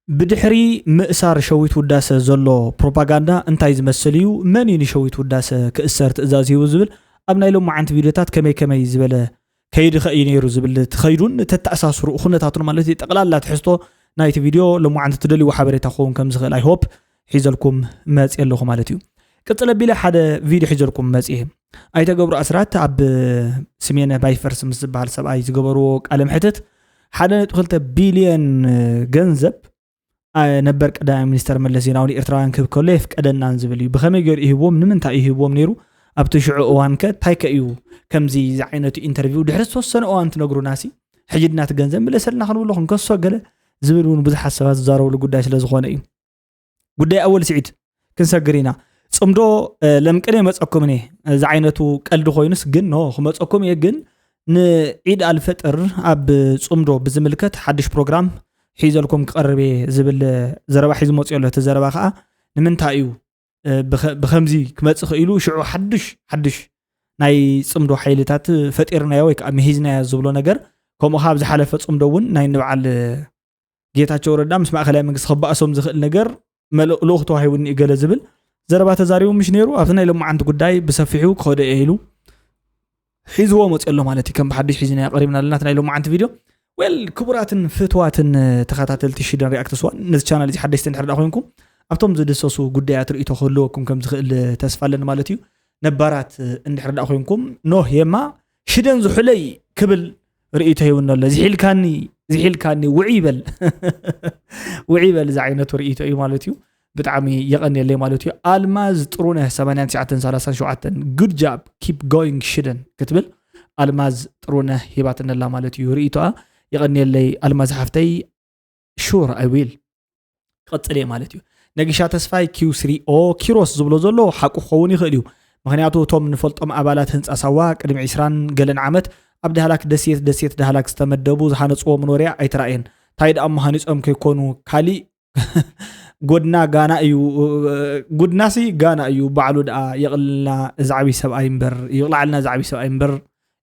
بدحري مأسار شويت وداسة زلو بروباغاندا انتاي زمسليو منين شويت وداسة كأسر تأزازي وزبل أبنا لهم معنت فيديوهات كمي زبلة كيد خاينيرو زبل تخيرون تتأساسرو أخونا تاتون مالتي تقلال لا تحسطو نايت فيديو لو معنت تدلي وحابري تاخون كم زغل اي هوب حيزلكم ماتس يلوخو مالتيو قتل بلا حدا فيديو حيزلكم ماتس ايه اي تقبرو أسرات عب سمينا بايفرس مزبال سبعي زقبرو قالم حتت حدا نتخلت بيليون جنزب نبر قدام منستر ملس زيناوي إرتراوያን كب كليف قدنا نزبلي بخمي غير يهبوم نمنتا يهبوم نيرو ابتشع اوان تايك ايو كمزي عينتو انترفيو دحرس توسن اوان تنغرو ناسي حجدنا تغنزم بلسلنا خنبلو خنكسو غله زبلون بزح حسابات زارو لغداي سلازخونه اي غداي اول سعيد كنسغرينا صمدو لمقدي مصكمني ز عينتو قلد خوينس غن نو خمصكم يغن نعيد الفطر اب صمدو بزملكت حدش بروجرام حيزلكم قربي زبل زربا حيز موصيله تزربا خا نمنتايو بخمزي كمصخ إلو شعو حدش ناي صمدو حيلتات فطيرنا ويك امهيزنا زبلو ነገር كوم خاب زحلف صمدون ناي نبعل ጌታቸው ረዳ ምስ ማእከላይ መንግስት خبأسوم ዝኽእል ነገር መልእክቱ ተዋሂቡን ይገለ ዝብል ዘረባ ተዛሪው ምሽ ነይሩ ኣብና ኢሎም አንተ ጉዳይ በሰፊሑ ኮደ ኢሉ ሒዝዎ መጽሎ ማለት ከም በሐዲስ ሒዝና ያቀርብና ለናት ናይሎም አንተ ቪዲዮ ወል ክቡራትን ፍትዋትን ተከታተልቲ ሽደን ሪአክትስዋን ነዚ ቻናል እዚ ሓደስተ እንድሕር ዳኾንኩም ኣብቶም ዝድሰሱ ጉዳያት ርእይቶ ከለወኩም ከም ዝኽእል ተስፋለን ማለት እዩ ነባራት እንድሕር ዳኾንኩም ኖህ የማ ሽደን ዝሕለይ ክብል ርእይቶ ይውነለ زحيلكاني وعيبل زعينة ورئيته أي مالتيو بتعمي يغني اللي مالتيو ألماز ترونه 8 good job keep going شدن كتبل ألماز ترونه هباتنا الله مالتيو رئيته يغني اللي ألماز حفتي sure I will قد لي مالتيو نجشات اسفاي Q3 أو كيروس زبلو زلو حقو خوني خليو مخنياتو توم نفلت أبالات هنس أسوا قدم 20 قلن عمت أبدا هلاك دسيت دهلاك استمدبو زحانصو منوريا ايتراين تايد ام هانصوم كيكونو كالي غودنا غانا ايو غودناسي غانا ايو بعلو دا يقلنا زعبي سبعي امبر يقلعلنا زعبي سبعي امبر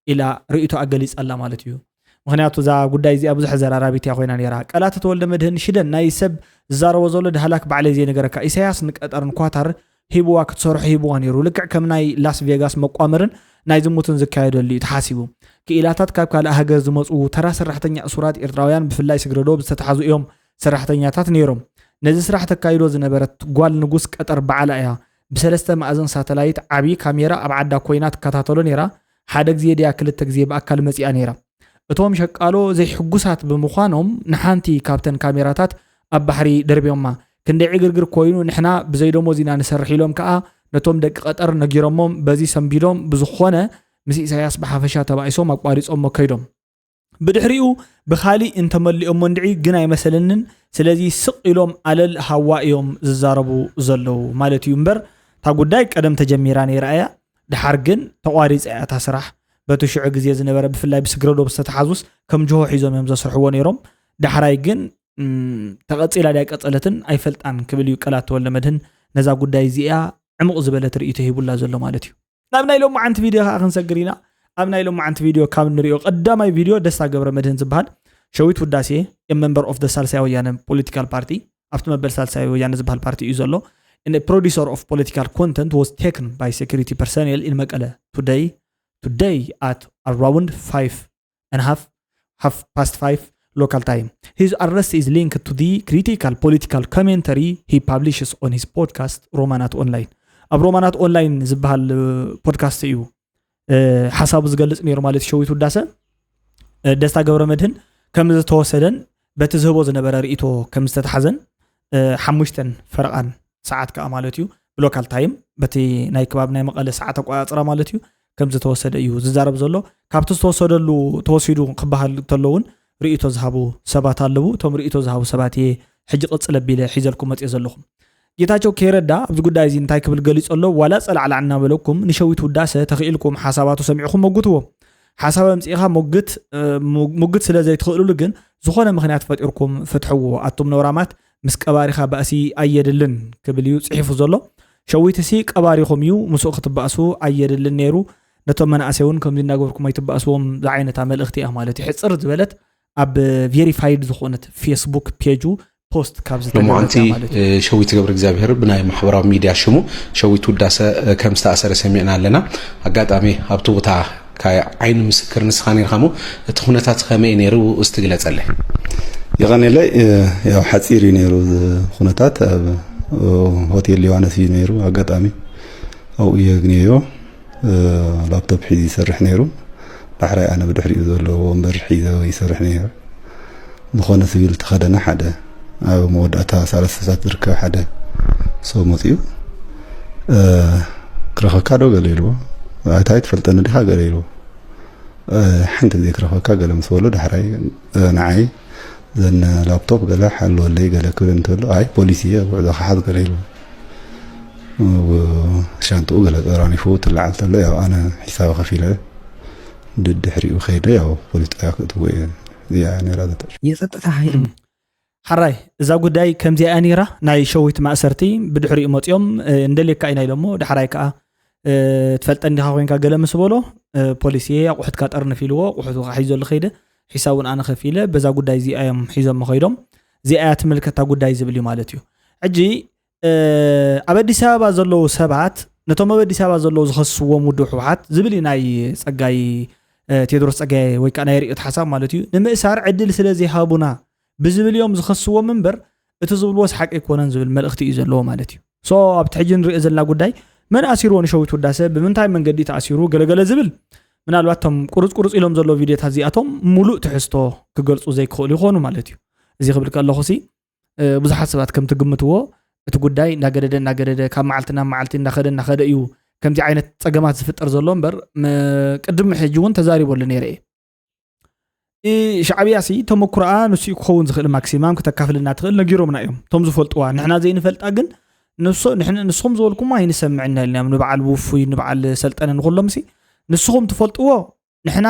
الى رؤيتو اغليص الله مالتيو مخنياتو ذا غداي زي ابو زرارابيت يا خوينا نيرا قالات تولد مدهن شدن ناي سب زارو زولو دهلاك بعلي زي نغركا إساياس نقطرن كواتر هيبوا كتصرح هيبوا نيرو لكع كم ناي لاس فيغاس مقامرن ناي زموتن زكايدلي تحاسبو كإلاتات كابكال أهجر زمصو ترى سرحتني أسرات إرتراويان بفلاي سجردو بستحزو يوم سرحتني تات نيرم نزل سرحتك كايرو زنبرت قال نجوس كتر بعلايا بسلسته مأذن ساتلايت عبي كاميرا أبعد كوينات كتاتلو نيرا حدك زيادة أكل التجزيب أكل مسيا نيرا بتوم شكالو زي حجوسات بمخانهم نحانتي كابتن كاميراتات أبحري دربيهم ما كندي عجر كوينو نحنا بزيدو موزينا نسرحيلهم كأ نتوم دك قطر نجيرمهم بزي سنبيلهم بزخونة مسي إساياس بحافشة تبعيسهم أقباريس أم كيدهم بدحريو بخالي انتملئهم مندعي قناي مثلاً سلازي سقلهم على الهوائيهم ززاربو زلو مالتي ينبر تاقود دايك أدم تجميراني رأيا دحارقن تواريز ايات سرح باتوشعق زياز نبرا بفلاي بسقردو بستتحازوس كم جوه حيزوم يمزا سرحوان يروم دحرايقن تغطي إلى دايك أطلتن أي فلتان كبليو كالات ولا مدهن نزا قود داي زيا عمق زبالة رئيته بولا زلو مالتيو نابنا يلوم معنت فيديو خنسقرينا أبنا يلوم معنت فيديو كامل نريو قدامي فيديو دستا قبر مدهن زبهان شويت وداسي a member of the Salsa Wayana political party after member Salsa Wayana زبهال party يزولو and a producer of political content was taken by security personnel in Mekelle today at around 5:30 local time. His arrest is linked to the critical political commentary he publishes on his podcast Romanat Online. أب رومانات أونلاين زبهال بودكاست يو حساب زغلص نير مالت شويت وداسه دستا غبر مدهن كم زتوسدن بتزهبو زنبر رئيتو كم زتحزن حمشتن فرقان ساعات كامالتيو بلوكال تايم بتي ناي كباب ناي مقاله ساعات قواصرا مالتيو كم زتوسد يو ززارب زلو كابت توسدلو توسيدو قبحال تلون رئيتو زهبو سبات አለቡ ቶም رئيتو زهبو سبات حج قصل بيله حيزلكم مت يزلكم ጌታቸው ከረዳ ኣብዚ ጉዳይ እዚ እንታይ ክብል ገሊጽ ኣሎ ዋላ ጸላዕላዕና በለኩም ንሸዊት ውዳሰ ተኽኢልኩም ሓሳባቱ ሰሚዕኹም መግትዎ ሓሳብ ምጽኢኻ ሙግት ስለ ዘይትኽእሉሉ ግን ዝኾነ ምኽንያት ፈጢርኩም ፍትሕዎ ኣቶም ነውራማት ምስ ቀባሪኻ ባእሲ ኣየድልን ክብል እዩ ጽሒፉ ዘሎ ሸዊት ሲ ቀባሪኹም እዩ ምስኡ ክትባእሱ ኣየድልን ነይሩ ነቶም መናእሰውን ከም ዝናገርኩም ኣይትባእስዎም ዝዓይነታ መልእኽቲ እያ ማለት ይሕፅር ዝበለት ኣብ ቬሪፋይድ ዝኾነት ፌስቡክ ፔጁ ፖስት ካብዝ ተገለጸ ማለት ሸዊት ገብረ እግዚአብሔር ብናይ ማህበራዊ ሚዲያ ሽሙ ሸዊት ውዳሰ ከም ዝተኣሰረ ሰሚዕና ኣለና አጋጣሚ ኣብቱ ቦታ ካይ ዓይን ምስክር ንስኻን ኢልካሙ እቲ ኩነታት ከመይ ነይሩ እስትግለጸለይ يغنيلي ያው ሓጺር ነይሩ ኩነታት ሆቴል ሊዋነስ ነይሩ አጋጣሚ او يغنيو ላፕቶፕ ሒዚ ይሰርሕ ነይሩ ባሕራይ ኣነ ብድሕሪኡ ዘሎ ወንበር ሒዙ ይሰርሕ ነይሩ ዝኾነ ሲቪል ተኸደነ ሓደ ኣብ መወዳእታ ሰለስተ ሰዓት ዝርከብ ሓደ ሰው መፅኡ ክረኸካ ዶ ገለይልዎ ኣታይ ትፈልጠኒ ዲኻ ገለይልዎ ሓንቲ ግዜ ክረኸካ ገለ ምስ በሎ ዳሕራይ ንዓይ ዘን ላፕቶፕ ገለ ሓልወለይ ገለ ክብል እንተሎ ኣይ ፖሊስ እየ ጉዕዞ ክሓዝ ገለይልዎ وشانتو قال راني فوت العلت له يا انا حساب خفيله ድድሕሪኡ ኸይደ ያው ፖለቲካ ክትወይ يعني رادت يصطታ ሃይል حراي እዛ ጉዳይ ከምዚኣ ኒራ ናይ ሸዊት ማእሰርቲ ብድሕሪኡ መጥዮም እንደለካ ኢና ኢሎሞ ድሕራይ ከዓ ትፈልጠ እንዲኻ ኮይንካ ገለ ምስ በሎ ፖሊስ ኣቁሕትካ ጠርንፍ ኢልዎ ኣቁሕቱ ሒዞ ለኸይደ ሒሳቡን ኣነ ከፊለ በዛ ጉዳይ እዚኦም ሒዞም ኸይዶም እዚኣ ትምልከታ ጉዳይ ዝብል ማለት እዩ ሕጂ ኣብ አዲስ አበባ ዘለው ሰባት ነቶም ኣብ አዲስ አበባ ዘለው ዝኸስዎም ውድብ ሕወሓት ዝብል ናይ ጸጋይ ቴዎድሮስ ጸጋይ ወይ ከዓ ናይ ርእዮት ሓሳብ ማለት እዩ ንምእሳር ዕድል ስለዚ ሃቡና ብዝብልዮም ዝኸስዎም መንበር እቲ ዝብልዎ ሓቂ ይኮነን ዝብል መልእኽቲ እዩ ዘለዎ ማለት እዩ ሶ ኣብ ትሕጂ ንሪኦ ዘለና ጉዳይ መን ኣሲርዎ ንሸዊት ውዳሰ ብምንታይ መንገዲ ተኣሲሩ ገለገለ ዝብል ምናልባት ቶም ቁርጽ ኢሎም ዘሎ ቪድዮታት እዚኣቶም ሙሉእ ትሕዝቶ ክገልጹ ዘይክኽእሉ ይኾኑ ማለት እዩ እዚ ክብል ከለኹ ሲ ብዙሓት ሰባት ከም ትግምትዎ እቲ ጉዳይ ናገደደ ካብ መዓልትና መዓልቲ እናኸደ እዩ ከምዚ ዓይነት ጸገማት ዝፍጠር ዘሎ እምበር ቅድም ሕጂ እውን ተዛሪበሉ ነይረ ሻዕብያሲ ተመኩርኣ ንሱ ክኸውን ዝኽእል ማክሲማም ከተካፍልና ትኽእል ነጊሮምና እዮም ቶም ዝፈልጥዋ ንሕና ዘይንፈልጣ ግን ንስኹም ዝበልኩማ ይንሰምዕና ኢልና ንበዓል ውፉይ ንበዓል ሰልጠነ ንኹሎም ሲ ንስኹም ትፈልጥዎ ንሕና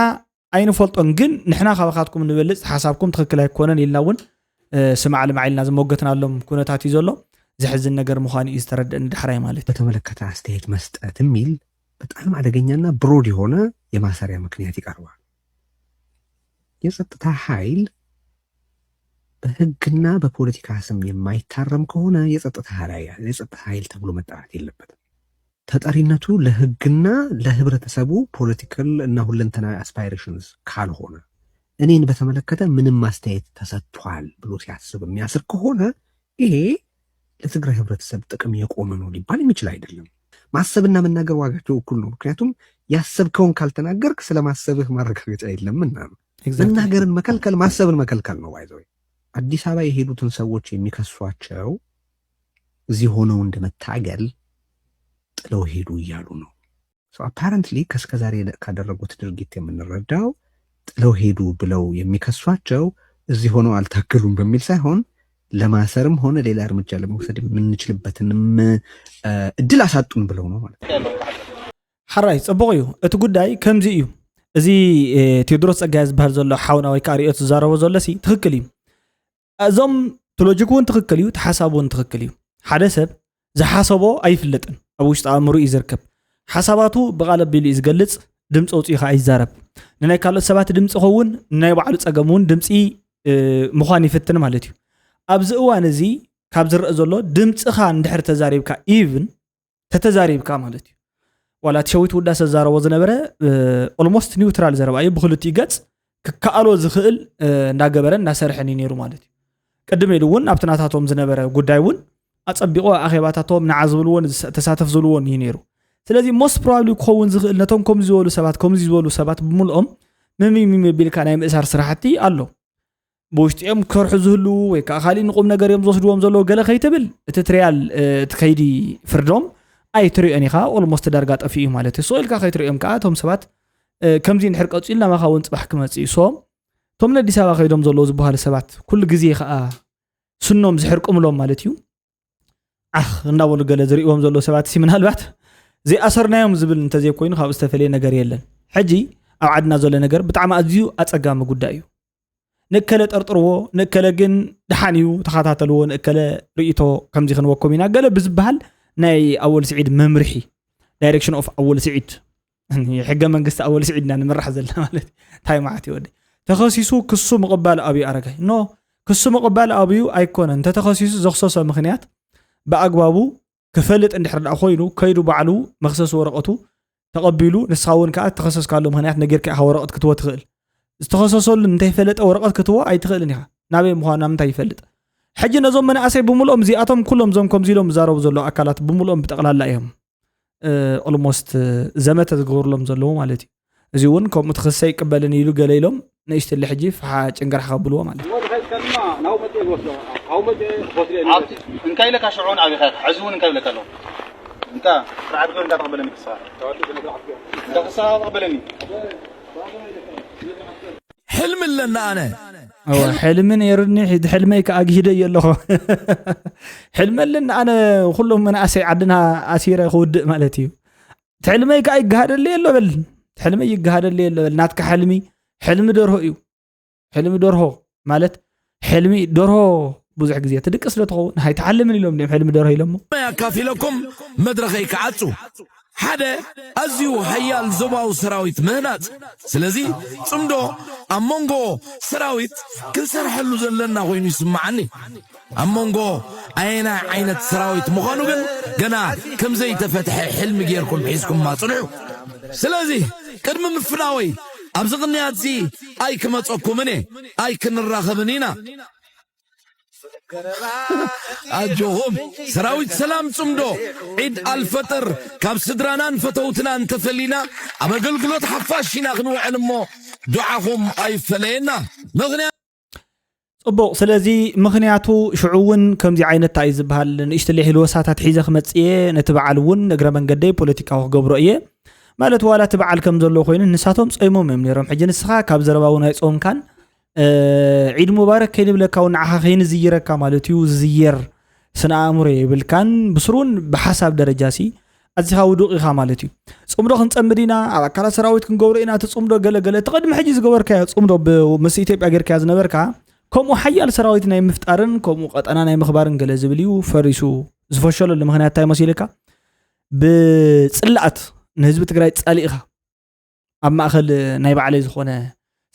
ኣይንፈልጦን ግን ንሕና ካባኻትኩም ንበልጽ ሓሳብኩም ትኽክል ኣይኮነን ኢልና እውን ስማዕ ልማዒልና ዝሞገትናሎም ኩነታት እዩ ዘሎ زحزن ነገር መዃን ይስተረደን ድሕራይ ማለት በተመለከተ አስተያየት መስጠት የሚል በጣም አደገኛና ብሮድ የሆነ የማሰሪያ ምክንያት ይቀርባል የጸጥታ ኃይል በህግና በፖለቲካ ስም የማይታረም ከሆነ የጸጥታ ኃይል ተብሎ መጠራት የለበትም ተጠሪነቱ ለህግና ለህብረተሰቡ ፖለቲካል እና ሁለንተናዊ አስፓይሬሽንስ ካልሆነ እኔን በተመለከተ ምንም ማስተያየት ተሰጥቷል ብሎ ሲያስብ የሚያስር ከሆነ ይሄ ለትግራይ ህብረተሰብ ጥቅም የቆመ ነው ሊባል የሚችል አይደለም ማሰብና መናገር ዋጋቸው እኩል ነው ምክንያቱም ያሰብከውን ካልተናገርክ ስለማሰብህ ማረጋገጫ የለምና መናገርን መከልከል ማሰብን መከልከል ነው ባይዘው አዲስ አበባ የሄዱትን ሰዎች የሚከሷቸው እዚህ ሆነው እንደመታገል ጥለው ሄዱ ይያሉ ነው so apparently ከስከዛሬ ካደረጉት ድርጊት የምንረዳው ጥለው ሄዱ ብለው የሚከሷቸው እዚህ ሆነው አልታገሉም በሚል ሳይሆን ለማሰርም ሆነ ሌላ እርምጃ ለመውሰድ የምንችልበትንም እድል አሳጡን ብለው ነው ማለት ነው حراي ጽቡቅ እዩ እቲ ጉዳይ ከምዚ እዩ እዚ ቴዎድሮስ ጸጋይ ዝባል ዘሎ ሓውና ወይ ካሪኦት ዝዛረቦ ዘሎ ሲ ትክክል እዩ እዞም ሎጂኩን ትክክል እዩ ተሓሳቡን ትክክል እዩ ሓደ ሰብ ዝሓሰቦ ኣይፍለጥን ኣብ ውሽጢ ኣእምሮ እዩ ዝርከብ ሓሳባቱ ብቓለብ ቢሉ ዝገልጽ ድምፂ ወፂኡ ኣይዛረብ ንናይ ካልኦት ሰባት ድምፂ ኸውን ናይ ባዕሉ ጸገሙን ድምፂ ምዃን ይፍትን ማለት እዩ ኣብዚ እዋን እዚ ካብ ዝርአ ዘሎ ድምፅኻ እንድሕር ተዛሪብካ ኢቭን ተተዛሪብካ ማለት እዩ ዋላ ሸዊት ውዳሰ ዘዛረቦ ዝነበረ ኦልሞስት ኒውትራል ዘረባ እዩ ብክልቲኡ ገጽ ክከኣሎ ዝኽእል እንዳገበረን እንዳሰርሐን ነይሩ ማለት እዩ ቅድም ኢሉ እውን ኣብቲ ናታቶም ዝነበረ ጉዳይ እውን ኣጸቢቆ ኣኼባታቶም ንዓዝብልዎን ተሳተፍ ዝብልዎን እዩ ነይሩ ስለዚ ሞስት ፕሮባብሊ ክኸውን ዝኽእል ነቶም ከምዚ ዝበሉ ሰባት ብምልኦም ምም ቢልካ ናይ ምእሳር ስራሕቲ ኣሎ بوشتيم كرح زهلو وكأخالي نقوم نجاريم زوجدوم زلوا جل خيتبل تتريال تكيدي فردوم أي تري أنيخا ولا مستدرجات أفيه مالته سؤال كخيتريم كاتهم سبات كم زين حركات إلا ما خاونت بحكمة صوم ثم ندي سوا خيدوم زلوا زبوها لسبات كل جزية سنهم زحركم لهم مالتيو نقول جل زريهم زلوا سبات سي من هالوقت زي أثرنا يوم زبل أنت زي كوين خاب استفلي نجاريلا حجي أوعدنا زل نجار بتعم أزيو أتجمع جدايو نكلت أرطرو نكلجن دحانيو تخاطاتلو نكلا رئيتو كم زي خنوكم هنا قال بزبال ناي أول سعيد ممرحي direction of أول سعيد يعني حاجة من قصة أول سعيدنا نمرح زلنا مالت تاي معتي ودي تخصيصو كسو مقبال أبي أرجع نو ክሱ መቕባል ኣብዩ ኣይኮነን ተተኸሲሱ ዘኽሰሶ ምኽንያት ብኣግባቡ ክፈልጥ እንድሕር ዳ ኮይኑ ከይዱ ባዕሉ መኽሰስ ወረቐቱ ተቐቢሉ ንስኻ እውን ከዓ ተኸሰስካሉ ምኽንያት ነገርካ ኢኻ ወረቐት ክትዎ ትኽእል ዝተኸሰሰሉ እንተይፈለጠ ወረቐት ክትዎ ኣይትኽእልን ኢኻ ናበይ ምዃኑ ምንታይ ይፈልጥ ሕጂ ነዞም መናእሰይ ብምልኦም እዚኣቶም ኩሎም ዞም ከምዚ ኢሎም ዝዛረቡ ዘሎ ኣካላት ብምልኦም ብጠቕላላ እዮም ኦልሞስት ዘመተ ዝገብርሎም ዘለዉ ማለት እዩ እዚ እውን ከምኡ ትኽሰ ይቅበልን ኢሉ ገለ ኢሎም ንእሽተሊ ሕጂ ፍሓ ጭንገር ሓብልዎ ማለት እንካይ ለካ ሽዑን ዓብኻ ዕዝውን እንካይ ለካ ኣሎ እንታ ስርዓት ገር እንዳተቀበለኒ ክሳ ተቀበለኒ حلم لنا أنا حلم يرني حلمي كأجهد يلله حلم لنا أنا كلهم من أسي عدنا أسيرة خود مالتي حلمي كأجهد الليل بل حلمي يجهد الليل ناتك حلمي دوره يو حلمي دوره مالت حلمي دوره بوزع جزية تدك أصله هاي تعلمني اليوم ديم حلمي دوره يلمو ما يكفي لكم مدرخي كعتو حدا أزيو حيال زباو سراويت مهنات سلازي صمدو أمونغو سراويت كل سر حلو زلنا غوين يسمعني أمونغو أينا عينة سراويت مغانو قنا كم زي تفتح حلم غيركم بحيثكم ما صنعوا سلازي كرم مفناوي أبزغني هاتزي أي كما تقوكو مني أي كن الراخبنينا أجوهم سراويت سلام صمدو عيد الفطر كاب سدرانان فتوتنا انتفلينا أما قلقلوت حفاشينا غنوع نمو دعاهم أي فلينا مغني صبو سلازي مغنياتو شعون كم زي عينة تايز بهال نشتلي حلوساتات حيزة خمتسية نتبعالون نقرا من قدي بوليتيكا وقبرؤية مالت ولا تبعال كم زلو خوين نساتهم صيموم يمنيرهم حجين السخا كاب زرباونا يصوم كان عيد مبارك كين بلكا ونعها خين زيرك مالتيو زير سنا امري بالكان بسرون بحسب درجاسي ازها ودوقها مالتيو صمدو خنصمدينا على كلا سراويت كنغورينا تصمدو غلغله تقدم حجي زغوركا صمدو بمس ايتيوبيا غيركا زنبركا كومو حيال سراويت ناي مفتارن كومو قطنا ناي مخبارن غله زبليو فريسو زفشلو لمخنيات تاي مسيلكا بصلعت نحزب تግራይ ጻሊኢኻ ኣብ ማእኸል ናይ ባዕለይ ዝኾነ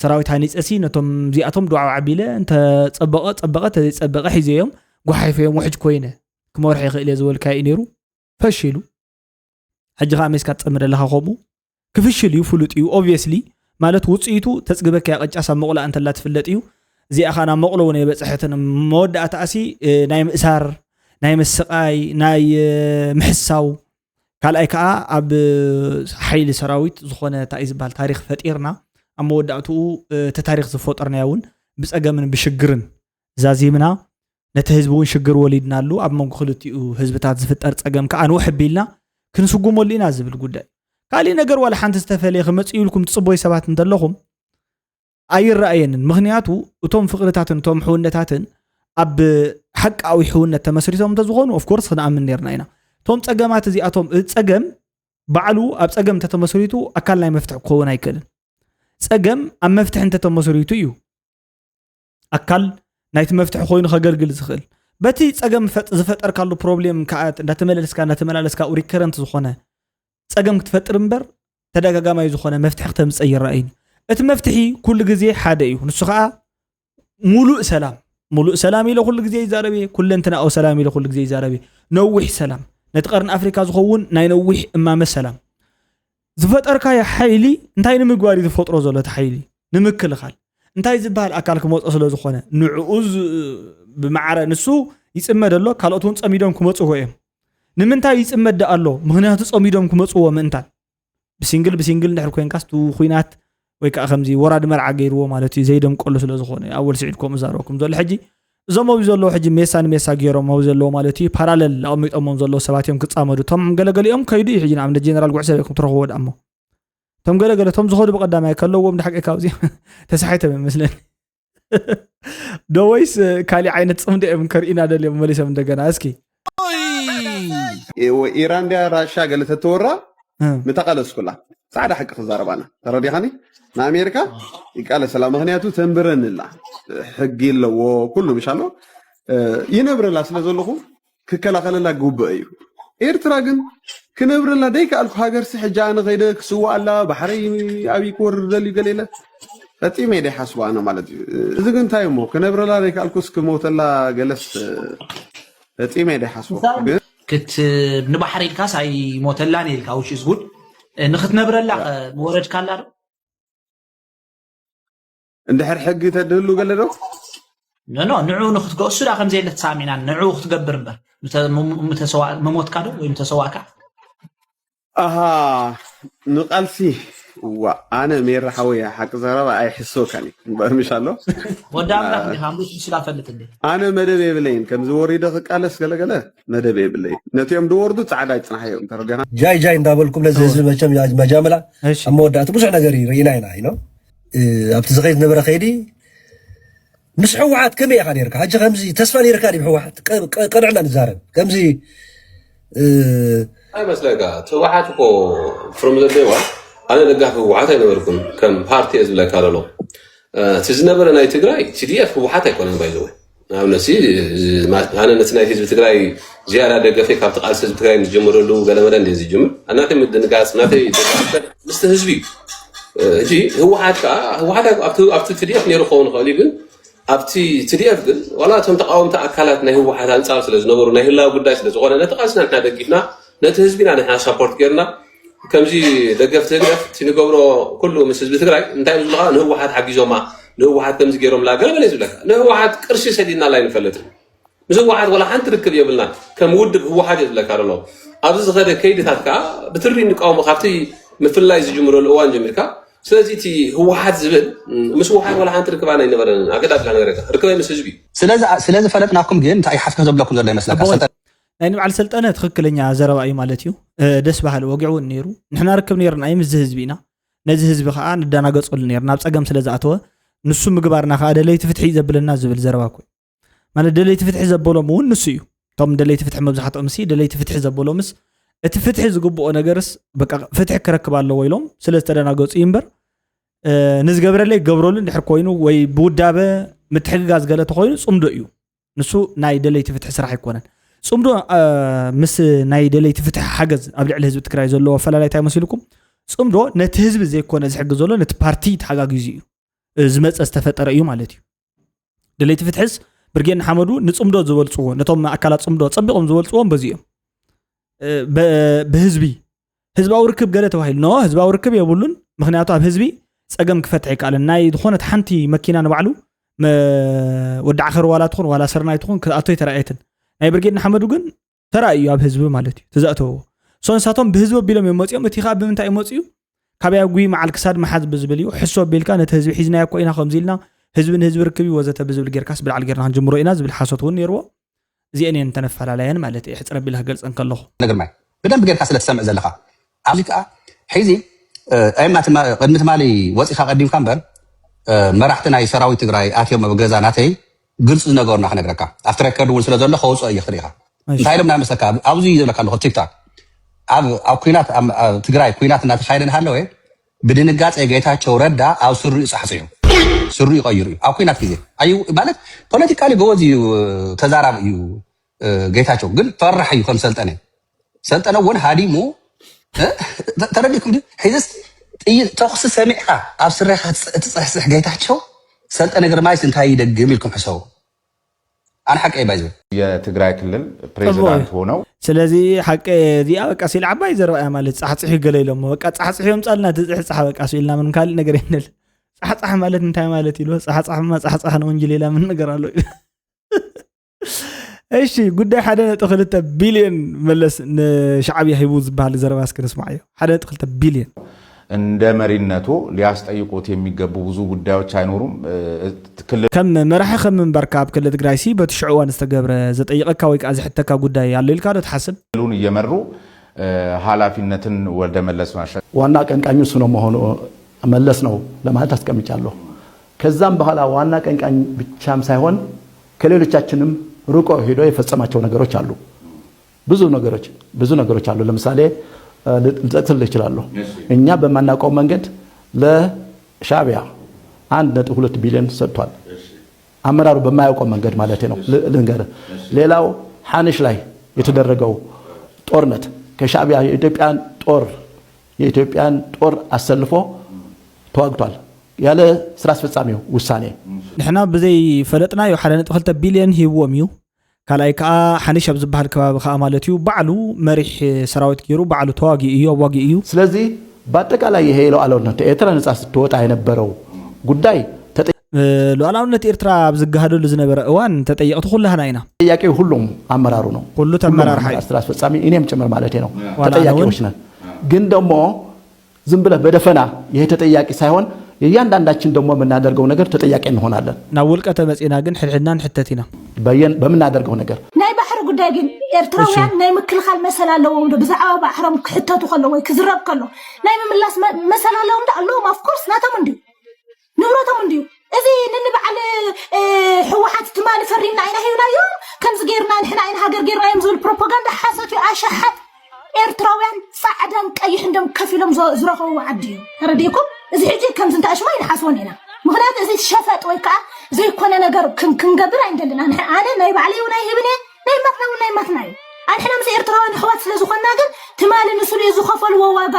ሰራዊት ሃኒፀሲ ነቶም ዚኣቶም ዱዓ ዓቢለ እንተ ፀበቐ ተዘይፀበቐ ሒዘዮም ጓሓይፈዮም ውሕጅ ኮይነ ክመርሕ ይኽእል እየ ዝበልካ እዩ ነይሩ ፈሽሉ ሕጂ ኸ ኣሜስካ ትፀምደለኻ ከምኡ ክፍሽል እዩ ፍሉጥ እዩ ኦብቪየስሊ ማለት ውፅኢቱ ተፅግበካ ያቐጫስ ኣብ መቑላ እንተላ ትፍለጥ እዩ እዚኣ ኸ ናብ መቑሎ እውን የበፅሐትን መወዳእታ ኣሲ ናይ ምእሳር ናይ ምስቃይ ናይ ምሕሳው ካልኣይ ከዓ ኣብ ሓይሊ ሰራዊት ዝኾነ እንታይ ዝበሃል ታሪክ ፈጢርና ኣብ መወዳእትኡ እቲ ታሪክ ዝፈጠርናዮ እውን ብፀገምን ብሽግርን ዛዚምና ነቲ ህዝቢ እውን ሽግር ወሊድና ኣሉ ኣብ መንጎ ክልቲኡ ህዝብታት ዝፍጠር ፀገም ከዓ ንውሕ ኣቢልና ክንስጉመሉ ኢና ዝብል ጉዳይ ካልእ ነገር ዋላ ሓንቲ ዝተፈለየ ክመፅኡ ኢልኩም ትፅበዩ ሰባት እንተለኹም ኣይረኣየንን ምክንያቱ እቶም ፍቅርታትን እቶም ሕውነታትን ኣብ ሓቃዊ ሕውነት ተመስሪቶም እንተዝኾኑ ኦፍኮርስ ክንኣምን ነርና ኢና ቶም ፀገማት እዚኣቶም ፀገም ባዕሉ ኣብ ፀገም ተተመስሪቱ ኣካል ናይ መፍትሕ ክኸውን ኣይክእልን ፀገም ኣብ መፍትሕ እንተተመስሪቱ እዩ ኣካል ናይቲ መፍትሕ ኮይኑ ከገልግል ዝኽእል በቲ ፀገም ዝፈጠርካሉ ፕሮብሌም ከዓ እንዳተመላለስካ ሪከረንት ዝኾነ ፀገም ክትፈጥር እምበር ተደጋጋማይ ዝኾነ መፍትሕ ክተምፅእ ይረኣይኒ እቲ መፍትሒ ኩሉ ግዜ ሓደ እዩ ንሱ ከዓ ሙሉእ ሰላም ኢለ ኩሉ ግዜ ይዛረብ ኩለንትናኦ ሰላም ኢለ ኩሉ ግዜ ይዛረብ ነዊሕ ሰላም ነቲ ቀርኒ ኣፍሪካ ዝኸውን ናይ ነዊሕ እማመ ሰላም ዝፈጠርካዮ ሓይሊ እንታይ ንምግባር እዩ ዝፈጥሮ ዘሎ እቲ ሓይሊ ንምክልኻል እንታይ ዝበሃል ኣካል ክመፅኦ ስለ ዝኾነ ንዕኡ ብማዕረ ንሱ ይፅመድ ኣሎ ካልኦት እውን ፀሚዶም ክመፅዎ እዮም ንምንታይ ይፅመድ ኣሎ ምክንያቱ ፀሚዶም ክመፅዎ ምእንታን ብሲንግል እንድሕር ኮንካስ ኩናት ወይ ከዓ ከምዚ ወራድ መርዓ ገይርዎ ማለት እዩ ዘይደምቀሉ ስለ ዝኾነ ኣወል ስዒድኩም እዛረብኩም ዘሎ ሕጂ እዞም ኣብኡ ዘለዉ ሕጂ ሜሳ ገይሮም ኣብኡ ዘለዉ ማለት እዩ ፓራለል ኣቐሚጦሞም ዘለዉ ሰባት እዮም ክፃመዱ እቶም ገለገሊኦም ከይዱ እዩ ሕጂ ንኣብነት ጀነራል ጉዕሰ ኢልኩም ትረኽብዎ ዳእሞ እቶም ገለገለ እቶም ዝኸዱ ብቐዳማይ ከለዎም ድሓቂ ካብዚ ተሳሒቶም ይመስለኒ ዶ ወይስ ካሊእ ዓይነት ፅምዲ እዮም ከርኢና ደልዮም መሊሶም እንደገና እስኪ ኢራን ዲያ ራሻ ገለ ተተወራ ምተቐለስ ኩላ ፃዕዳ ሓቂ ክዛረባና ተረዲኻኒ ንኣሜሪካ ይቃለሰላ ምክንያቱ ተንብረንላ ሕጊ ኣለዎ ኩሉ ምሻሎ ይነብረላ ስለ ዘለኹ ክከላኸለላ ግቡእ እዩ ኤርትራ ግን ክነብረላ ደይከኣልኩ ሃገርሲ ሕጂ ኣነ ኸይደ ክስዋእ ኣላ ባሕረይ ኣብይ ክወርድ ደልዩ ገለ ኢለ أتي ميدي حسوا أنا مالتي إذا كنت هايمو كنبرلا ليك ألكوس كموتلا جلس أتي ميدي حسوا كت نبحر الكاس أي موتلاني الكاوش يزود نخت نبرلا مورد كالار عند حرحق تدلو قال له لا نعو نخت قصر أخم زي اللي تسامينا نعو خت قبر بر متسوا مموت كادو ومتسواكا أها نقلسي وأنا مير حوية حق زرابة أي حسو كاني مش الله ودام لك اللي خاموش بسلا فلت اللي أنا مدبي بلين كم زوري دقق ألس قال مدبي بلين نتيم دوردو تعالى تنحيهم ترى جاي ندابلكم لزز مچم مجاملا امودات بزح ነገር ይናይና ነው ኣብቲ ዝኸይድ ነበረ ኸይዲ ምስ ሕወሓት ከመይ ኢኻ ነርካ ሕጂ ከምዚ ተስፋ ነርካ ዲ ሕወሓት ቀድዕና ንዛረብ ከምዚ ኣይመስለካ ሕወሓት እኮ ፍሮም ዘ ዴይ ዋን ኣነ ደጋፊ ሕወሓት ኣይነበርኩን ከም ፓርቲ እየ ዝብለካ ዘሎ እቲ ዝነበረ ናይ ትግራይ TDF ሕወሓት ኣይኮነን ባይዘወ ኣብነሲ ኣነ ነቲ ናይ ህዝቢ ትግራይ ዝያዳ ደገፈ ካብቲ ቃልሲ ህዝቢ ትግራይ ዝጀምረሉ ገለመለ እንደዚ ጅምር እናተይ ምድንጋፅ ናተይ ምስቲ ህዝቢ እጂ ሕወሓት ኣብቲ TDF ነይሩ ክኸውን ይኽእል ግን ኣብቲ TDF ግን ዋላ እቶም ተቃወምቲ ኣካላት ናይ ሕወሓት ኣንጻር ስለ ዝነበሩ ናይ ህላዊ ጉዳይ ስለ ዝኾነ ነቲ ቃልስና ንሕና ደጊፍና ነቲ ህዝቢና ንሕና ሰፖርት ጌርና ከምዚ ደገፍቲ ህግደፍ ትንገብሮ ኩሉ ምስ ህዝቢ ትግራይ እንታይ እዩ ዝብለካ ንሕወሓት ሓጊዞማ ንሕወሓት ከምዚ ገይሮምላ ገለመለ እዩ ዝብለካ ንሕወሓት ቅርሺ ሰዲድና ላይ ንፈልጥን ምስ ሕወሓት ዋላ ሓንቲ ርክብ የብልና ከም ውድብ ሕወሓት እዩ ዝብለካ ኣሎ ኣብዚ ዝኸደ ከይድታት ከዓ ብትሪ ንቃወሞ ካብቲ ምፍላይ ዝጅምረሉ እዋን ጀሚርካ ስለዚ እቲ ሕወሓት ዝብል ምስ ሕወሓት ዋላ ሓንቲ ርክባ ናይ ነበረን ኣገዳድላ ነገር ርክበ ምስ ህዝቢ ስለዚ ፈለጥናኩም ግን እንታይ ሓፍከ ዘብለኩም ዘሎ ይመስለካ ናይ ንባዕል ስልጠነ ትክክለኛ ዘረባ እዩ ማለት እዩ ደስ ባህል ወጊዑ ነይሩ ንሕና ርክብ ነርና ኣይ ምስ ህዝቢና ነዚ ህዝቢ ከዓ ንዳናገፀሉ ነርና ኣብ ፀገም ስለ ዝኣተወ ንሱ ምግባርና ከዓ ደለይቲ ፍትሒ ዘብለና ዝብል ዘረባ ኮይ ማለት ደለይቲ ፍትሒ ዘበሎም እውን ንሱ እዩ እቶም ደለይቲ ፍትሒ መብዛሕትኦም ምሲ ደለይቲ ፍትሒ ዘበሎምስ እቲ ፍትሒ ዝግብኦ ነገርስ በቃ ፍትሒ ክረክብ ኣለዎ ኢሎም ስለ ዝተደናገፁ እምበር ንዝገብረለይ ገብረሉ እንድሕር ኮይኑ ወይ ብውዳበ ምትሕግጋዝ ገለ ተኮይኑ ፅምዶ እዩ ንሱ ናይ ደለይቲ ፍትሒ ስራሕ ኣይኮነን ፅምዶ ምስ ናይ ደለይቲ ፍትሒ ሓገዝ ኣብ ልዕሊ ህዝቢ ትግራይ ዘለዎ ፈላላይ እንታይ መሲልኩም ፅምዶ ነቲ ህዝቢ ዘይኮነ ዝሕግዝ ዘሎ ነቲ ፓርቲ ተሓጋጊዙ እዩ ዝመፀ ዝተፈጠረ እዩ ማለት እዩ ደለይቲ ፍትሒስ ብርጌን ሓመዱ ንፅምዶ ዝበልፅዎ ነቶም ኣካላት ፅምዶ ፀቢቆም ዝበልፅዎም በዚኦም ብህዝቢ ህዝባዊ ርክብ ገለ ተባሂሉ ኖ ህዝባዊ ርክብ የብሉን ምክንያቱ ኣብ ህዝቢ ፀገም ክፈትሕ ይከኣለን ናይ ዝኾነት ሓንቲ መኪና ንባዕሉ ወዲ ዓኸር ዋላ ትኹን ዋላ ስርናይ ትኹን ክኣቶ ይተረኣየትን ናይ ብርጌድ ሓመዱ ግን ተራእዩ ኣብ ህዝቢ ማለት እዩ ተዛእተዎ ሶንሳቶም ብህዝቢ ኣቢሎም የመፅኦም እቲ ከዓ ብምንታይ ይመፅዩ ካብያ ጉይ መዓል ክሳድ መሓዝ ብዝብል እዩ ሕሶ ኣቢልካ ነቲ ህዝቢ ሒዝናዮ እኮ ኢና ከምዚ ኢልና ህዝቢ ንህዝቢ ርክብ ወዘተ ብዝብል ጌርካስ ብልዓል ጌርና ክንጅምሮ ኢና ዝብል ሓሶት እውን ነይርዎ እዚአን እየን ተነፈላለየን ማለት እዩ ሕፅረ ኣቢልካ ገልፀን ከለኹ ነገር ማይ ብደንብ ጌርካ ስለትሰምዕ ዘለካ ኣብዚ ከዓ ሕዚ ቅድሚ ትማሊ ወፂኻ ቀዲምካ እምበር መራሕቲ ናይ ሰራዊት ትግራይ ኣትዮም ኣብ ገዛ ናተይ ግልፂ ዝነገሩና ክነግረካ ኣብቲ ረከርድ እውን ስለ ዘሎ ከውፅኦ እየ ክሪኢኻ እንታይ ኢሎም ናይ መስለካ ኣብዚ ዝብለካ ኣለኹ ቲክታክ ኣብ ኩናት ትግራይ ኩናት እናተኻየደ እናሃለወ ብድንጋፄ ጌታቸው ረዳ ኣብ ስሩዕ ፃሕፂሑ ስሩዕ ይቀይሩ እዩ ኣብ ኩናት ግዜ ኣዩ ማለት ፖለቲካሊ ጎበዝ እዩ ተዛራቢ እዩ ጌታቸው ግን ፈራሕ እዩ ከም ሰልጠነ እውን ሃዲሙ ተረዲኩም ሕዝስ ጥይት ተኩስ ሰሚዕካ ኣብ ስራይካ እትፅሕፅሕ ጌታቸው ሰልጠነ ግርማይስ እንታይ ይደግም ኢልኩም ሕሰቡ ኣነ ሓቀይ ባይዘ የትግራይ ክልል ፕሬዚዳንት ሆነው ስለዚ ሓቀይ እዚኣ በቃ ሲል ዓባይ ዘረባያ ማለት ፃሕፅሑ ገለ ኢሎም በቃ ፃሕፅሕዮም ፃልና ትፅሕፅሓ በቃ ሲልና ምን ካልእ ነገር የነል ፃሕፃሕ ማለት እንታይ ማለት ኢሉ ፃሕፃሕማ ፃሕፃሕ ነው እንጂ ሌላ ምን ነገር ኣሎ እሺ ጉዳይ 1.2 ቢልዮን መለስ ንሻዕብያ ሂቡ ዝበሃል ዘረባ እስክንስማዕ እዩ 1.2 ቢልዮን እንደ መሪነቱ ሊያስጠይቁት የሚገቡ ብዙ ጉዳዮች አይኖሩም ከም መራሒ ከም መንበርካ ኣብ ክልል ትግራይ ሲ በትሽዑ ዋን ዝተገብረ ዘጠይቀካ ወይ ከዓ ዝሕተካ ጉዳይ ያለ ኢልካ ዶ ትሓስብ ሉን እየመሩ ኃላፊነትን ወልደ መለስ ማሸት ዋና ቀንቃኙ እሱ ነው መሆኑ መለስ ነው ለማለት አስቀምጫለሁ ከዛም በኋላ ዋና ቀንቃኝ ብቻም ሳይሆን ከሌሎቻችንም ሩቆ ሄዶ የፈጸማቸው ነገሮች አሉ ብዙ ነገሮች አሉ ለምሳሌ ልጠቅስልህ ይችላል እኛ በማናውቀው መንገድ ለሻዕቢያ 1.2 ቢሊዮን ሰጥቷል አመራሩ በማያውቀው መንገድ ማለት ነው ልንገር ሌላው ሐንሽ ላይ የተደረገው ጦርነት ከሻዕቢያ የኢትዮጵያን ጦር አሰልፎ ተዋግቷል ያለ ስራ አስፈጻሚው ውሳኔ ንሕና ብዘይ ፈለጥና ዮ 1.2 ቢልዮን ሂብዎም እዩ ካልኣይ ከዓ ሓኒሽ ኣብ ዝበሃል ከባቢ ከዓ ማለት እዩ ባዕሉ መሪሕ ሰራዊት ገይሩ ባዕሉ ተዋጊ እዩ ኣዋጊ እዩ ስለዚህ በአጠቃላይ ይሄ ሉዓላውነት ኤርትራ ነጻ ስትወጣ የነበረው ጉዳይ ሉዓላውነት ኤርትራ ኣብ ዝጋሃደሉ ዝነበረ እዋን ተጠየቅቱ ኩላህና ኢና ተጠያቂው ሁሉም አመራሩ ነው ሁሉ ተመራር ኃይል ስራ አስፈጻሚ እኔም ጭምር ማለት ነው ተጠያቂዎች ነን ግን ደግሞ ዝም ብለህ በደፈና ይሄ ተጠያቂ ሳይሆን የእያንዳንዳችን ደግሞ የምናደርገው ነገር ተጠያቂ እንሆናለን ና ውልቀተ መጽና ግን ሕድሕድና ንሕተቲና በምናደርገው ነገር ናይ ባሕሪ ጉዳይ ግን ኤርትራውያን ናይ ምክልኻል መሰል ኣለዎም ዶ ብዛዕባ ባሕሮም ክሕተቱ ከሎ ወይ ክዝረብ ከሎ ናይ ምምላስ መሰል ኣለዎም ዶ ኣለዎም ኦፍ ኮርስ ናቶም እንዲሁ ንብረቶም እንዲሁ እዚ ንንበዓል ሕወሓት ትማሊ ፈሪና ኢና ሂብናዮ ከምዚ ጌርና ንሕና ኢና ሃገር ጌርና እዮም ዝብል ፕሮፓጋንዳ ሓሰት ኣሸሓት ኤርትራውያን ጻዕዳን ቀይሕን ደም ከፊሎም ዝረኸቡ ዓዲ እዩ ረዲኩም እዚ ሕጂ ከምዚ እንተኣሽማ ይንሓስቦን ኢና ምክንያቱ እዚ ሸፈጥ ወይ ከዓ ዘይኮነ ነገር ክንገብር ኣይንደልና ኣነ ናይ ባዕለይ ናይ ህብኔ ናይ ማትናው ናይ ማትናዩ ኣንሕና ምስ ኤርትራውያን ኣሕዋት ስለዝኾንና ግን ትማሊ ንስሉ ዝኸፈልዎ ዋጋ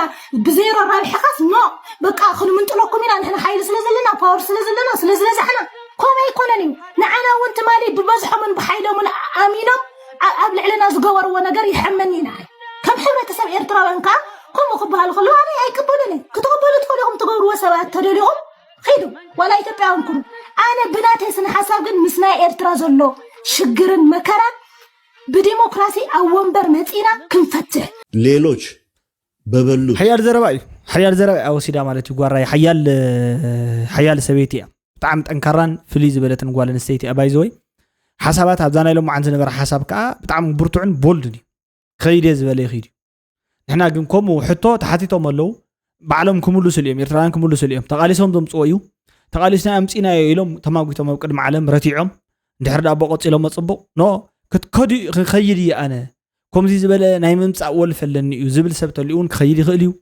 ብዜሮ ራብሕኻስ ኖ በቃ ክንምንጥለኩም ኢና ንሕና ሓይሊ ስለዘለና ፓወር ስለዘለና ስለዝበዛሕና ከምኡ ኣይኮነን እዩ ንዓና እውን ትማሊ ብበዝሖምን ብሓይሎምን ኣሚኖም ኣብ ልዕልና ዝገበርዎ ነገር ይሕመኒ ኢና ከም ሕብረተሰብ ኤርትራውያን ከዓ ከምኡ ክበሃል ከለዉ ኣነ ኣይቅበሉን ክትቕበሉ ትፈልኹም ትገብርዎ ሰባት ተደሊኹም ኺዱ ዋላ ኢትዮጵያውን ኩኑ ኣነ ብናተይ ስነ ሓሳብ ግን ምስ ናይ ኤርትራ ዘሎ ሽግርን መከራን በዲሞክራሲ አወንበር መጽና ክንፈትህ ሌሎች በበሉ حيال زربا اوسيዳ ማለት ይጓራይ حيال ሰቤትያ በጣም ጠንካራን ፍሊዝ በለትን ጓለን ስቴት አባይዞይ ሐሳባት አብዛና ኢሎም ማዓን ዝነበረ ሐሳብ ከዓ በጣም ብርቱዕን ቦልድን ከይደ ዝበለ ይኺድ ንሕና ግን ኮሙ ሕቶ ተሓቲቶም ኣለው ባዕሎም ክምሉስ እዮም ኤርትራውያን ክምሉስ እዮም ተቃሊሶም ዘምጽኡ እዩ ተቃሊስና ኣምጺና ኢሎም ተማጉቶም ኣብ ቅድሚ ዓለም ረቲዖም እንድሕር ዳቦ ቆጽሎም መጽቡቅ ኖ ክትከዲ خيدي أنا كم زي زبالة نايم مصع والفلني وزبل سبت اللي يقول خيدي خليو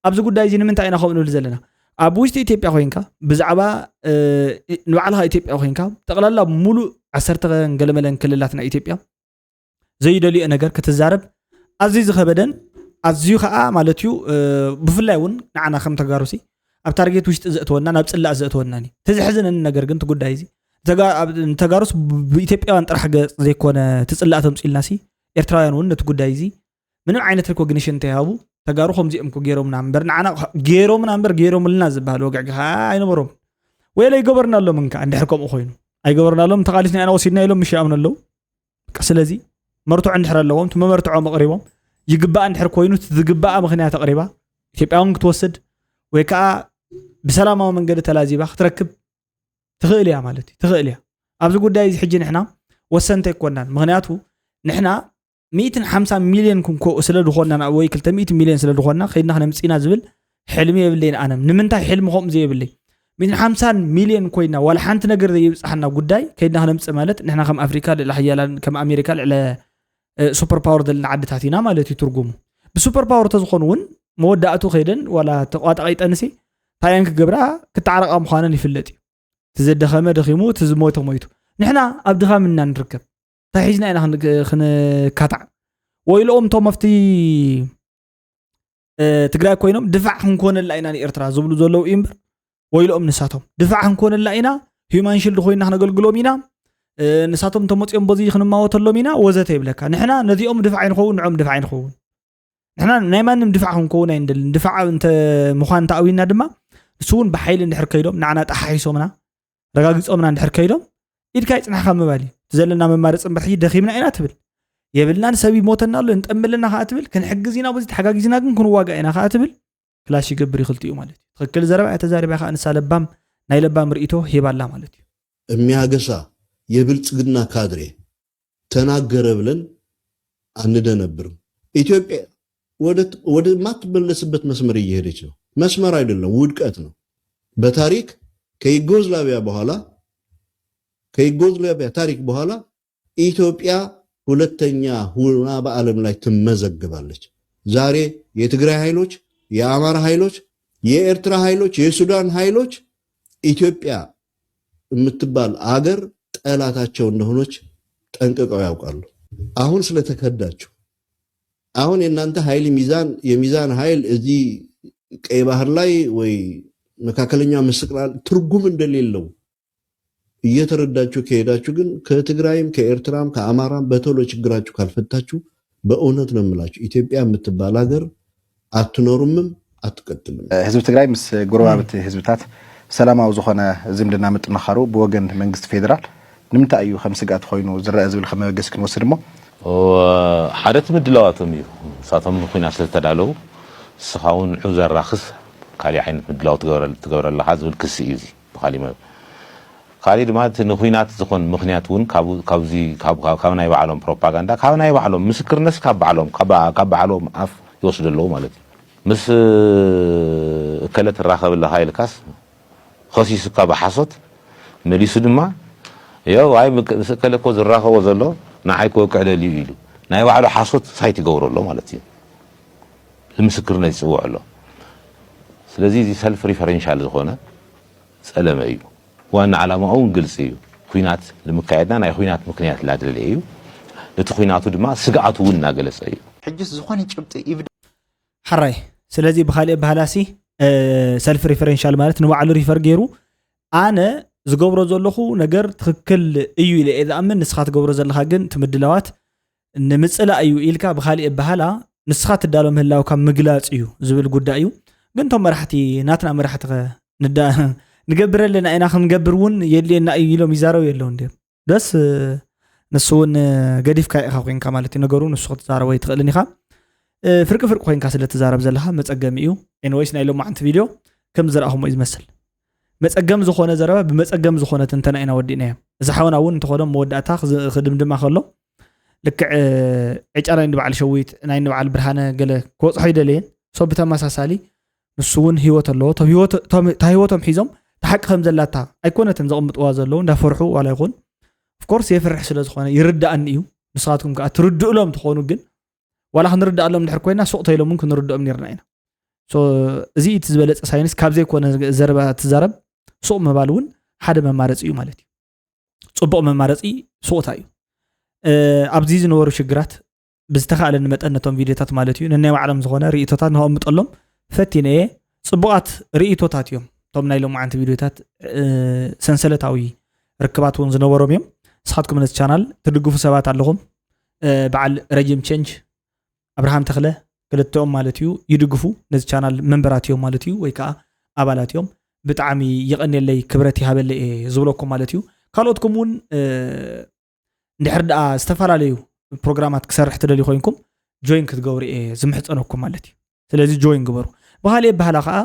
أبزق قد دايزين من تعينا خو نقول زلنا أبوش تيتيب أخوينكا بزعبا نوعلها يتيب أخوينكا تقلل لا مولو عسرت نقلملن كل اللاتنا يتيبيا زي دلي أنا جر كتزارب عزيز خبدن عزيز خاء مالتيو بفلاون نعنا خم تجارسي أبتارجت وش تزقتونا نبص لا زقتوناني تزحزن النجار كنت قد دايزي تجارس بيتيبيا أنت راح زي كونه تسألاتهم سئلناسي إرترايان ون تقدايزي من عينة recognition تهابو تجارهم زي أمكو جيروم نامبر نعنا جيروم نامبر جيروم الناس بهالوقع هاي نمرهم ويلا يجبرنا لهم منك عند حكم أخوينه أي جبرنا لهم تقاليسني أنا وسيدنا لهم مش أمن له كسلزي مرتو عند حر لهم ثم مرتو عم قريبهم يجبأ عند حر كوينه تجبأ مخنيات قريبة تبقى أنك توسد ويكا بسلامة من قد تلازي بخ تركب تخيليها مالتي تخيليها أبزق قد دايز حجي نحنا وسنتك كونان مغنياته نحنا 150 مليون كنكو سلا دخلنا أو 300 مليون سلا دخلنا خيدنا احنا مسينا زبل حلمي يبلين أنا نمنتها حلمهم زي يبلي 150 مليون كوينا ولا حنت نقدر يبصحنا قداي كيدنا احنا مس مالت نحنا خم أفريقيا لحيالا كم أمريكا على سوبر باور دل عدت هاتينا مالتي ترجمه بسوبر باور تزخنون مودعته خيدن ولا تقاط أيت أنسي تاينك جبرا كتعرق أمخانا لفلتي تزد خمة دخيمو تزموته مويته نحنا أبدها منا نركب تحيزنا أنا خن كاتع ويلهم توم مفتي تقرأ كوينهم دفع هنكون اللعينا إرترا زبلو زلوا إمبر ويلهم نساتهم دفع هنكون اللعينا هيمان شل دخوينا خنا قلقلو مينا نساتهم تومت ينبضي خن ما وتلو مينا وزته بلك نحنا نذيهم دفعين خون نعم دفعين خون نحنا نايمان ندفع هنكون عند الدفع أنت مخان تأوينا دما سون بحيل ندحر كيدهم نعنا تحيسومنا رجاجز أمنا ندحر كيدهم إذا كنت نحكم بالي تزلنا من مارس أمبرحي دخيمنا أين أتبل يبلنا نسوي موتنا له نتأملنا خاتبل كان حجزينا بزيد حجزينا كن واقعنا خاتبل كلاش يقبري خلتي مالتي كل زربة تزارب أخا أنسى لبام نايل لبام رئيته هيبالله مالتي የሚያገሳ የብልጽግና ካድሬ ተናገረ ብለን አንደነብርም ኢትዮጵያ ወደ ማትበለስበት መስመር እየሄደች ነው መስመር አይደለም ውድቀት ነው በታሪክ ከዩጎዝላቪያ ታሪክ በኋላ ኢትዮጵያ ሁለተኛ ሆና በዓለም ላይ ትመዘግባለች ዛሬ የትግራይ ኃይሎች የአማራ ኃይሎች የኤርትራ ኃይሎች የሱዳን ኃይሎች ኢትዮጵያ የምትባል አገር ጠላታቸው እንደሆነች ጠንቅቀው ያውቃሉ አሁን ስለተከዳችሁ አሁን የናንተ ኃይል የሚዛን ኃይል እዚህ ቀይ ባህር ላይ ወይ መካከለኛ ምስቅላል ትርጉም እንደሌለው እየተረዳችሁ ከሄዳችሁ ግን ከትግራይም ከኤርትራም ከአማራም በቶሎ ችግራችሁ ካልፈታችሁ በእውነት ነው የምላችሁ ኢትዮጵያ የምትባል ሀገር አትኖሩምም አትቀጥልም። ህዝብ ትግራይ ምስ ጎረባብት ህዝብታት ሰላማዊ ዝኾነ ዝምድና ምጥንኻሩ ብወገን መንግስቲ ፌደራል ንምንታይ እዩ ከም ስጋት ኮይኑ ዝረአ ዝብል ከም መበገስ ክንወስድ እሞ ሓደ ምድላዋቶም እዩ ሳቶም ኩናት ስለተዳለው ስኻውን ዑዘራኽስ ካሊእ ዓይነት ምድላው ትገብረለኻ ዝብል ክሲ እዩ እዚ ብኻሊእ ካሊእ ድማ ንኩናት ዝኾን ምክንያት እውን ካብ ናይ ባዕሎም ፕሮፓጋንዳ ካብ ናይ ባዕሎም ምስክርነት ካብ ባዕሎም ኣፍ ይወስዱ ኣለዉ ማለት እዩ ምስ እከለ ትራኸብለኻ ኢልካስ خصيصا بحصت مليسو دما يو هاي مسكله كو زراخو زلو نعاي كو كعله ليلو ناي وعلى حصت سايت يغورلو مالتي المسكرنا يسوع له ስለዚህ እዚ ሰልፍ ሪፈረንሻል ዝኾነ ጸለመ እዩ ዋና ዓላማው ግልጽ እዩ ኩናት ለመካየድና ናይ ኩናት ምክንያት ላድለ እዩ እቲ ኩናቱ ድማ ስጋቱ ውና ገለጸ እዩ ሕጅስ ዝኾነ ጭብጥ ኢቭ حراي ስለዚህ በኻሊ ባህላሲ ሰልፍ ሪፈረንሻል ማለት ንባዕሉ ሪፈር ገይሩ ኣነ ዝገብሮ ዘለኹ ነገር ትክክል እዩ ኢለ እዛ ኣምን ንስኻ ትገብሮ ዘለኻ ግን ትምድላዋት ንምጽላ እዩ ኢልካ በኻሊ ባህላ ንስኻ ትዳሎ ምህላውካ ምግላጽ እዩ ዝብል ጉዳይ እዩ ግን ቶም መራሕቲ ናትና መራሕቲ ንገብረለና ኢና ክንገብርውን የድልየና እዩ ኢሎም ይዛረቡ የለው እንዴ ደስ ንሱውን ገዲፍካ ኢኻ ኮይንካ ማለት እዩ ነገሩ ንሱ ክትዛረብ ወይ ትኽእልን ኢኻ ፍርቅ ኮይንካ ስለተዛረብ ዘለኻ መጸገም እዩ ኤንዌይስ ናይ ሎማዓንቲ ቪድዮ ከም ዝረኣኹም እዩ ዝመስል መጸገም ዝኾነ ዘረባ ብመጸገም ዝኾነ እንተና ኢና ወዲና እዛ ሓውና እውን እንተኾዶም መወዳእታ ክድምድማ ከሎ ልክዕ ዕጫና ንበዓል ሸዊት ናይ ንበዓል ብርሃነ ገለ ክወፅሖ ይደለየን ሶ ብተመሳሳሊ ንሱውን ህይወት ኣለዎ ህይወቶም ሒዞም ተሓቂ ከም ዘላታ ኣይኮነትን ዘቕምጥዋ ዘለዉ እንዳፈርሑ ዋላ ይኹን ኦፍኮርስ የፍርሕ ስለ ዝኾነ ይርዳእን እዩ ንስኻትኩም ከዓ ትርድእሎም ትኾኑ ግን ዋላ ክንርዳእሎም ድሕር ኮይና ሱቕ ተይሎም ክንርድኦም ነርና ኢና ሶ እዚ እቲ ዝበለፀ ሳይንስ ካብ ዘይኮነ ዘረባ ትዛረብ ሱቕ ምባል እውን ሓደ መማረፂ እዩ ማለት እዩ ጽቡቕ መማረፂ ሱቕታ እዩ ኣብዚ ዝነበሩ ሽግራት ብዝተኻእለኒ መጠን ነቶም ቪድዮታት ማለት እዩ ነናይ ባዕሎም ዝኾነ ርእቶታት ንኸምጥሎም ፈቲነ ጽቡቓት ርእቶታት እዮም ቶም ናይ ሎማዓንቲ ቪድዮታት ሰንሰለታዊ ርክባት እውን ዝነበሮም እዮም ንስኻትኩም ነቲ ቻናል ትድግፉ ሰባት ኣለኹም በዓል ረጅም ቼንጅ አብርሃም ተኽለ ክልተኦም ማለት እዩ ይድግፉ ነዚ ቻናል መንበራት እዮም ማለት እዩ ወይ ከዓ ኣባላት እዮም ብጣዕሚ ይቐነለይ ክብረት ይሃበለይ ዝብለኩም ማለት እዩ ካልኦትኩም እውን እንድሕር ደኣ ዝተፈላለዩ ፕሮግራማት ክሰርሕ ትደልዩ ኮይንኩም ጆይን ክትገብሩ ዝምሕፀነኩም ማለት እዩ ስለዚ ጆይን ግበሩ በኻሊ ባህላ ከዓ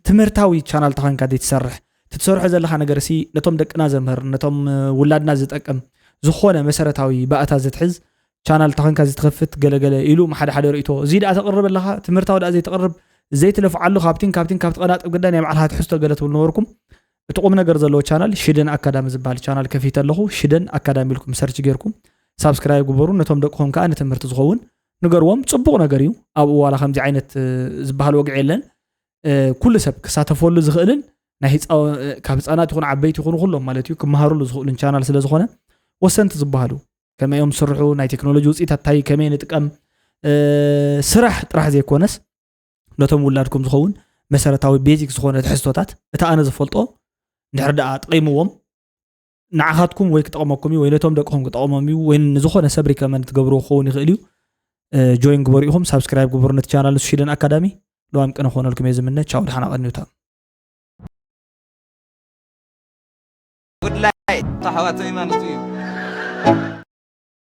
ትምህርታዊ ቻናል ተኾንካ ትሰርሕ ትሰርሖ ዘለኻ ነገር ሲ ነቶም ደቅና ዘምህር ነቶም ውላድና ዝጠቅም ዝኾነ መሰረታዊ ባእታ ዝትሕዝ ቻናል ተኾንካ ዝትኸፍት ገለገለ ኢሉ ሓደ ሓደ ርእቶ እዚ ደኣ ተቕርብ ኣለኻ ትምህርታዊ ደኣ ዘይተቕርብ ዘይትለፍዓሉ ካብቲ ቀናጥብ ግዳ ናይ ባዕልኻ ትሕዝቶ ገለ ትብል ነበርኩም እቲ ቁም ነገር ዘለዎ ቻናል ሽደን አካዳሚ ዝበሃል ቻናል ከፊት ኣለኹ ሽደን አካዳሚ ኢልኩም ሰርች ጌርኩም ሳብስክራይብ ግበሩ ነቶም ደቅኹም ከዓ ንትምህርቲ ዝኸውን ንገርዎም ጽቡቕ ነገር እዩ ኣብኡ ዋላ ከምዚ ዓይነት ዝበሃል ወግዕ የለን ኩሉ ሰብ ክሳተፈሉ ዝኽእልን ናይ ካብ ህፃናት ይኹን ዓበይቲ ይኹኑ ኩሎም ማለት እዩ ክመሃሩሉ ዝኽእሉን ቻናል ስለ ዝኾነ ወሰንቲ ዝበሃሉ ከመዮም ስርሑ ናይ ቴክኖሎጂ ውፅኢታት ታይ ከመይ ንጥቀም ስራሕ ጥራሕ ዘይኮነስ ነቶም ውላድኩም ዝኸውን መሰረታዊ ቤዚክ ዝኾነ ትሕዝቶታት እቲ ኣነ ዝፈልጦ እንድሕር ደኣ ጥቂምዎም ንዓኻትኩም ወይ ክጠቕመኩም እዩ ወይ ነቶም ደቅኹም ክጠቕሞም እዩ ወይ ንዝኾነ ሰብ ሪከመንድ ትገብሩ ክኸውን ይኽእል እዩ ጆይን ግበሩ ኢኹም ሳብስክራይብ ግበሩ ነቲ ቻናል ሽደን ኣካዳሚ ለዋም ቅነ ኾነልኩም እየ ዝምነ ቻው ድሓና ቀኒውታ ጉድላይ ተሓዋተይ ማለት እዩ